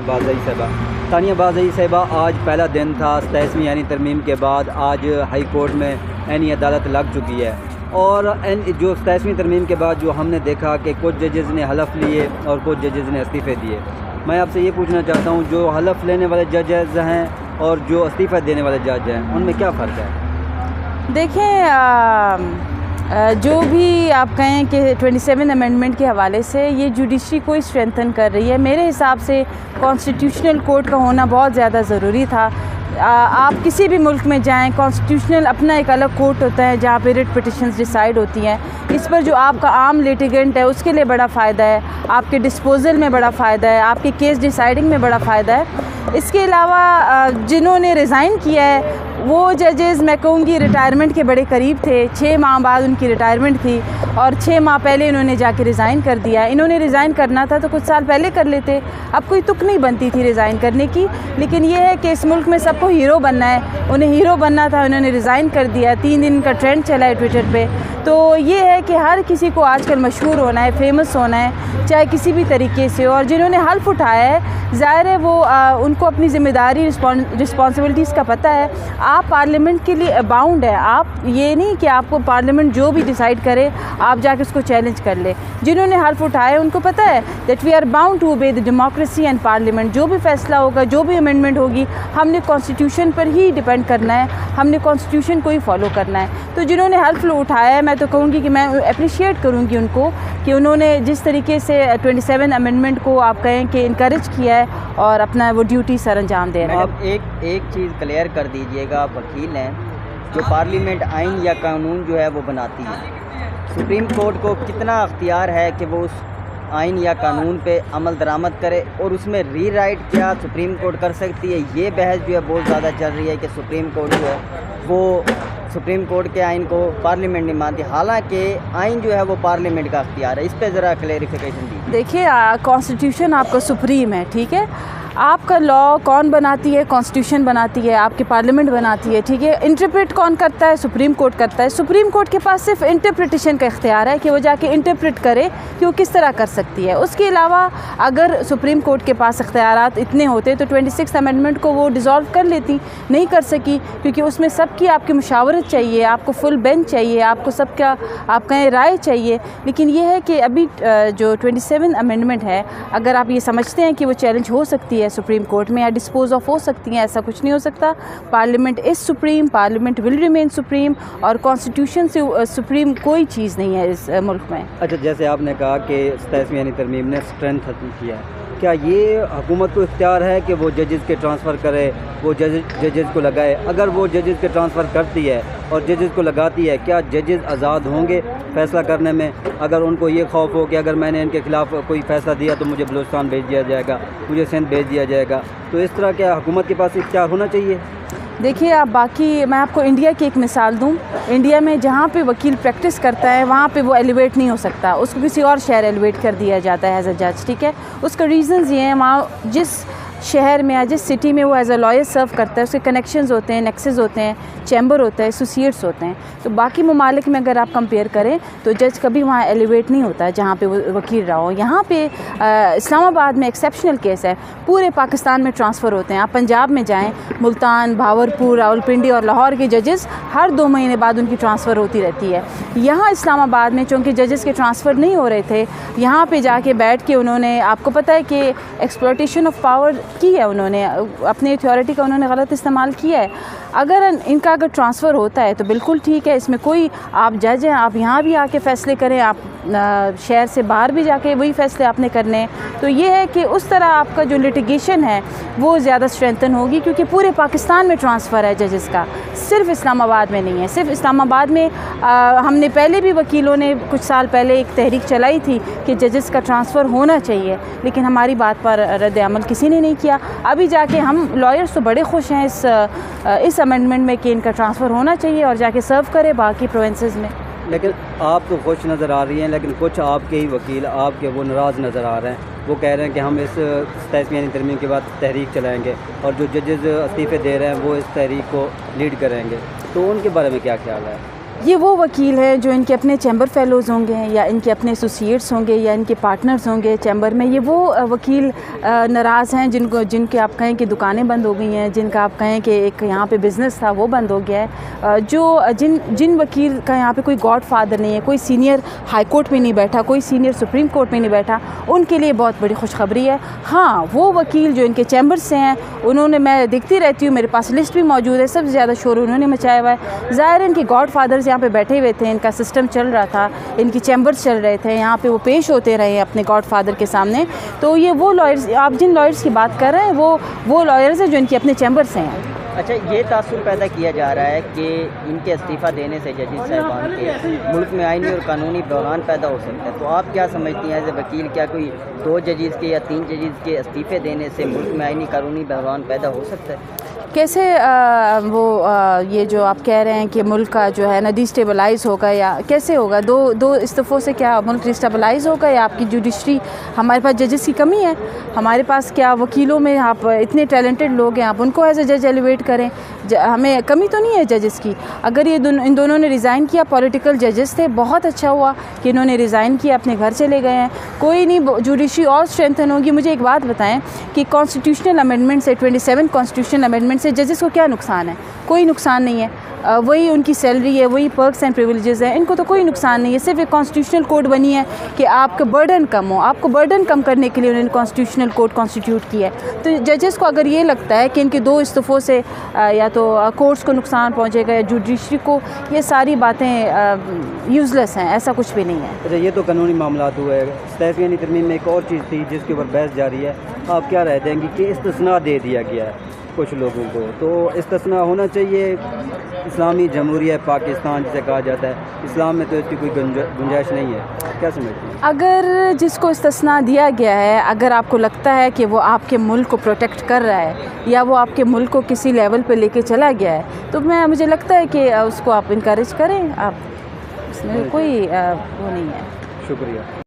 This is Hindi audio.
बाज़ई साहिबा। तानिया बाज़ई साहिबा, आज पहला दिन था 27वीं यानी तरमीम के बाद। आज हाई कोर्ट में ऐनी अदालत लग चुकी है और जो 27वीं तरमीम के बाद जो हमने देखा कि कुछ जजेज़ ने हलफ लिए और कुछ जजेज़ ने इस्तीफ़े दिए। मैं आपसे ये पूछना चाहता हूँ, जो हलफ लेने वाले जजेज़ हैं और जो इस्तीफ़ा देने वाले जज हैं, उनमें क्या फ़र्क है? देखें, जो भी आप कहें कि 27 अमेंडमेंट के हवाले से ये जुडिशरी को स्ट्रेंथन कर रही है। मेरे हिसाब से कॉन्स्टिट्यूशनल कोर्ट का होना बहुत ज़्यादा ज़रूरी था। आप किसी भी मुल्क में जाएं, कॉन्स्टिट्यूशनल अपना एक अलग कोर्ट होता है जहाँ पे रिट पिटिशंस डिसाइड होती हैं। इस पर जो आपका आम लिटिगेंट है उसके लिए बड़ा फ़ायदा है, आपके डिस्पोजल में बड़ा फ़ायदा है, आपके केस डिसाइडिंग में बड़ा फ़ायदा है। इसके अलावा जिन्होंने रिज़ाइन किया है वो जजेज़ मैं कहूँगी रिटायरमेंट के बड़े करीब थे। 6 माह बाद उनकी रिटायरमेंट थी और 6 माह पहले इन्होंने जाके रिज़ाइन कर दिया। इन्होंने रिज़ाइन करना था तो कुछ साल पहले कर लेते, अब कोई तुक नहीं बनती थी रिज़ाइन करने की। लेकिन ये है कि इस मुल्क में सबको हीरो बनना है, उन्हें हीरो बनना था, उन्होंने रिज़ाइन कर दिया। 3 दिन का ट्रेंड चला है ट्विटर पे। तो ये है कि हर किसी को आजकल मशहूर होना है, फेमस होना है, चाहे किसी भी तरीके से। और जिन्होंने हल्फ उठाया है, ज़ाहिर है वो उनको अपनी ज़िम्मेदारी रिस्पॉन्सिबिलिटीज़ का पता है। आप पार्लियामेंट के लिए बाउंड है। आप ये नहीं कि आपको पार्लियामेंट जो भी डिसाइड करे आप जाके उसको चैलेंज कर ले। जिन्होंने हल्फ उठाया उनको पता है that we are bound to obey the democracy and parliament. जो भी फैसला होगा, जो भी अमेंडमेंट होगी, हमने कॉन्स्टिट्यूशन पर ही डिपेंड करना है, हमने कॉन्स्टिट्यूशन को ही फॉलो करना है। तो जिन्होंने हल्फ उठाया है, मैं तो कहूँगी कि मैं अप्रिशिएट करूँगी उनको कि उन्होंने जिस तरीके से 27 अमेंडमेंट को आप कहें कि इनकरेज किया है और अपना वो ड्यूटी सर अंजाम दे रहे हैं। आप एक चीज़ क्लियर कर दीजिएगा, आप वकील हैं, जो पार्लियामेंट आइन या कानून जो है वो बनाती है, सुप्रीम कोर्ट को कितना अख्तियार है कि वो उस आइन या कानून पे अमल दरामद करे और उसमें रीराइट क्या सुप्रीम कोर्ट कर सकती है? ये बहस जो है बहुत ज़्यादा चल रही है कि सुप्रीम कोर्ट जो है वो सुप्रीम कोर्ट के आइन को पार्लियामेंट नहीं मानती, हालांकि आइन जो है वो पार्लियामेंट का अख्तियार है। इस पे ज़रा क्लेरिफिकेशन दीजिए। देखिए, कॉन्स्टिट्यूशन आपका सुप्रीम है, ठीक है। आपका लॉ कौन बनाती है? कॉन्स्टिट्यूशन बनाती है, आपकी पार्लियामेंट बनाती है, ठीक है। इंटरप्रेट कौन करता है? सुप्रीम कोर्ट करता है। सुप्रीम कोर्ट के पास सिर्फ इंटरप्रिटेशन का इख्तियार है कि वो जाके इंटरप्रेट करे कि वो किस तरह कर सकती है। उसके अलावा अगर सुप्रीम कोर्ट के पास इख्तियारात इतने होते तो 26 अमेंडमेंट को वो डिसॉल्व कर लेती, नहीं कर सकी क्योंकि उसमें सबकी आपकी मुशावरत चाहिए, आपको फुल बेंच चाहिए, आपको सबका आपका राय चाहिए। लेकिन ये है कि अभी जो 27 अमेंडमेंट है, अगर आप ये समझते हैं कि वो चैलेंज हो सकती है सुप्रीम कोर्ट में या डिस्पोज ऑफ हो सकती हैं, ऐसा कुछ नहीं हो सकता। Parliament is supreme, parliament will remain supreme और कॉन्स्टिट्यूशन से सुप्रीम कोई चीज़ नहीं है इस मुल्क में। अच्छा, जैसे आपने कहा कि 27वीं यानी तरमीम ने स्ट्रेंथ खत्म किया है, क्या ये हुकूमत को इख्तियार है कि वो जजेस के ट्रांसफ़र करे, वो जजेस को लगाए? अगर वो जजेस के ट्रांसफ़र करती है और जजेस को लगाती है, क्या जजेस आज़ाद होंगे फ़ैसला करने में? अगर उनको ये खौफ हो कि अगर मैंने इनके ख़िलाफ़ कोई फ़ैसला दिया तो मुझे बलूचिस्तान भेज दिया जाएगा, मुझे सिंध भेज दिया जाएगा, तो इस तरह क्या हुकूमत के पास इख्तियार होना चाहिए? देखिए, आप बाकी मैं आपको इंडिया की एक मिसाल दूं। इंडिया में जहाँ पे वकील प्रैक्टिस करता है वहाँ पे वो एलिवेट नहीं हो सकता, उसको किसी और शहर एलिवेट कर दिया जाता है एज अ जज, ठीक है। उसका रीज़न्स ये हैं, वहाँ जिस शहर में या जिस सिटी में वो एज अ लॉयर सर्व करता है उसके कनेक्शंस होते हैं, नेक्सेस होते हैं, चैम्बर होता है, एसोसिएट्स होते हैं। तो बाकी ममालिक में अगर आप कंपेयर करें तो जज कभी वहाँ एलिवेट नहीं होता है जहाँ पे वो वकील रहा हो। यहाँ पे इस्लामाबाद में एक्सेप्शनल केस है, पूरे पाकिस्तान में ट्रांसफ़र होते हैं। आप पंजाब में जाएँ, मुल्तान, भावलपुर, रावलपिंडी और लाहौर के जजेस हर 2 महीने बाद उनकी ट्रांसफ़र होती रहती है। यहाँ इस्लामाबाद में चूँकि जजेस के ट्रांसफ़र नहीं हो रहे थे, यहाँ पर जाके बैठ के उन्होंने, आपको पता है कि एक्सप्लॉयटेशन ऑफ पावर की है, उन्होंने अपनी अथॉरिटी का उन्होंने गलत इस्तेमाल किया है। अगर इनका अगर ट्रांसफ़र होता है तो बिल्कुल ठीक है, इसमें कोई, आप जज हैं, आप यहाँ भी आके फ़ैसले करें, आप शहर से बाहर भी जाके वही फ़ैसले आपने करने हैं। तो ये है कि उस तरह आपका जो लिटिगेशन है वो ज़्यादा स्ट्रेंथन होगी क्योंकि पूरे पाकिस्तान में ट्रांसफ़र है जजेस का, सिर्फ इस्लामाबाद में नहीं है। सिर्फ इस्लामाबाद में हमने पहले भी वकीलों ने कुछ साल पहले एक तहरीक चलाई थी कि जजेस का ट्रांसफ़र होना चाहिए, लेकिन हमारी बात पर रद्द अमल किसी ने नहीं किया। अभी जाके हम लॉयर्स तो बड़े खुश हैं इस अमेंडमेंट में कि इनका ट्रांसफ़र होना चाहिए और जाके सर्व करे बाकी प्रोविंसेस में। लेकिन आप तो खुश नज़र आ रही हैं, लेकिन कुछ आपके ही वकील आपके वो नाराज़ नज़र आ रहे हैं। वो कह रहे हैं कि हम इस 27वीं यानी तरमीम के बाद तहरीक चलाएँगे और जो जजेस इस्तीफ़े दे रहे हैं वो इस तहरीक को लीड करेंगे। तो उनके बारे में क्या ख्याल है? ये वो वकील हैं जो इनके अपने चैम्बर फेलोज़ होंगे या इनके अपने एसोसिएट्स होंगे या इनके पार्टनर्स होंगे चैम्बर में। ये वो वकील नाराज़ हैं जिनके आप कहें कि दुकानें बंद हो गई हैं, जिनका आप कहें कि एक यहाँ पे बिज़नेस था वो बंद हो गया है। जिन वकील का यहाँ पे कोई गॉड फादर नहीं है, कोई सीनियर हाई कोर्ट में नहीं बैठा, कोई सीनियर सुप्रीम कोर्ट में नहीं बैठा, उनके लिए बहुत बड़ी खुशखबरी है। हाँ, वो वकील जो इनके चैम्बर से हैं, उन्होंने, मैं देखती रहती हूँ, मेरे पास लिस्ट भी मौजूद है, सबसे ज़्यादा शोर उन्होंने मचाया हुआ है। ज़ाहिर इनके गॉड फादर्स यहाँ पे बैठे हुए थे, इनका सिस्टम चल रहा था, इनकी चैम्बर्स चल रहे थे, यहाँ पे वो पेश होते रहे अपने गॉड फादर के सामने। तो ये वो लॉयर्स, आप जिन लॉयर्स की बात कर रहे हैं वो लॉयर्स हैं जो इनके अपने चैम्बर से हैं। अच्छा, ये तासुर पैदा किया जा रहा है कि इनके इस्तीफ़ा देने से जजेस साहिबान के मुल्क में आईनी और कानूनी बहरान पैदा हो सकता है। तो आप क्या समझती हैं एज ए वकील, क्या कोई 2 जजेस के या 3 जजेस के इस्तीफ़े देने से मुल्क में आईनी कानूनी बहरान पैदा हो सकता है? कैसे ये जो आप कह रहे हैं कि मुल्क का जो है ना डिस्टेबलाइज़ होगा, या कैसे होगा? दो इस्तीफ़ों से क्या मुल्क डिस्टेबलाइज़ होगा, या आपकी जुडिशरी, हमारे पास जजेस की कमी है? हमारे पास क्या वकीलों में आप इतने टैलेंटेड लोग हैं, आप उनको एज ए जज एलिवेट करें। हमें कमी तो नहीं है जजेस की। अगर ये इन दोनों ने रिज़ाइन किया, पॉलिटिकल जजेस थे, बहुत अच्छा हुआ कि इन्होंने रिज़ाइन किया, अपने घर चले गए हैं। कोई नहीं, जुडिशरी और स्ट्रेंथन होगी। मुझे एक बात बताएं कि कॉन्स्टिट्यूशनल अमेंडमेंट से, 27 कॉन्स्टिट्यूशनल अमेंडमेंट से जजेस को क्या नुकसान है? कोई नुकसान नहीं है। वही उनकी सैलरी है, वही पर्क्स एंड प्रिविलेजेस हैं, इनको तो कोई नुकसान नहीं है। सिर्फ एक कॉन्स्टिट्यूशनल कोड बनी है कि आपका बर्डन कम हो, आपको बर्डन कम करने के लिए उन्होंने कॉन्स्टिट्यूशनल कोड कॉन्स्टिट्यूट किया है। तो जजेस को अगर ये लगता है कि इनके 2 इस्तीफ़ों से या तो कोर्ट्स को नुकसान पहुँचेगा या जुडिशरी को, ये सारी बातें यूज़लेस हैं, ऐसा कुछ भी नहीं है। अच्छा, ये तो कानूनी मामला हुए। इस्तीफ़ानी तरमीम में एक और चीज़ थी जिसके ऊपर बहस जारी है, आप क्या राय देंगे कि इस्तिस्ना दे दिया गया है कुछ लोगों को, तो इस्तिस्ना होना चाहिए? इस्लामी जमहूरिया पाकिस्तान जिसे कहा जाता है, इस्लाम में तो इसकी कोई गुंजाइश नहीं है, क्या समझते हैं? अगर जिसको इस्तिस्ना दिया गया है, अगर आपको लगता है कि वो आपके मुल्क को प्रोटेक्ट कर रहा है या वो आपके मुल्क को किसी लेवल पे लेके चला गया है, तो मुझे लगता है कि उसको आप इनकरेज करें। आप इसमें कोई वो नहीं है। शुक्रिया।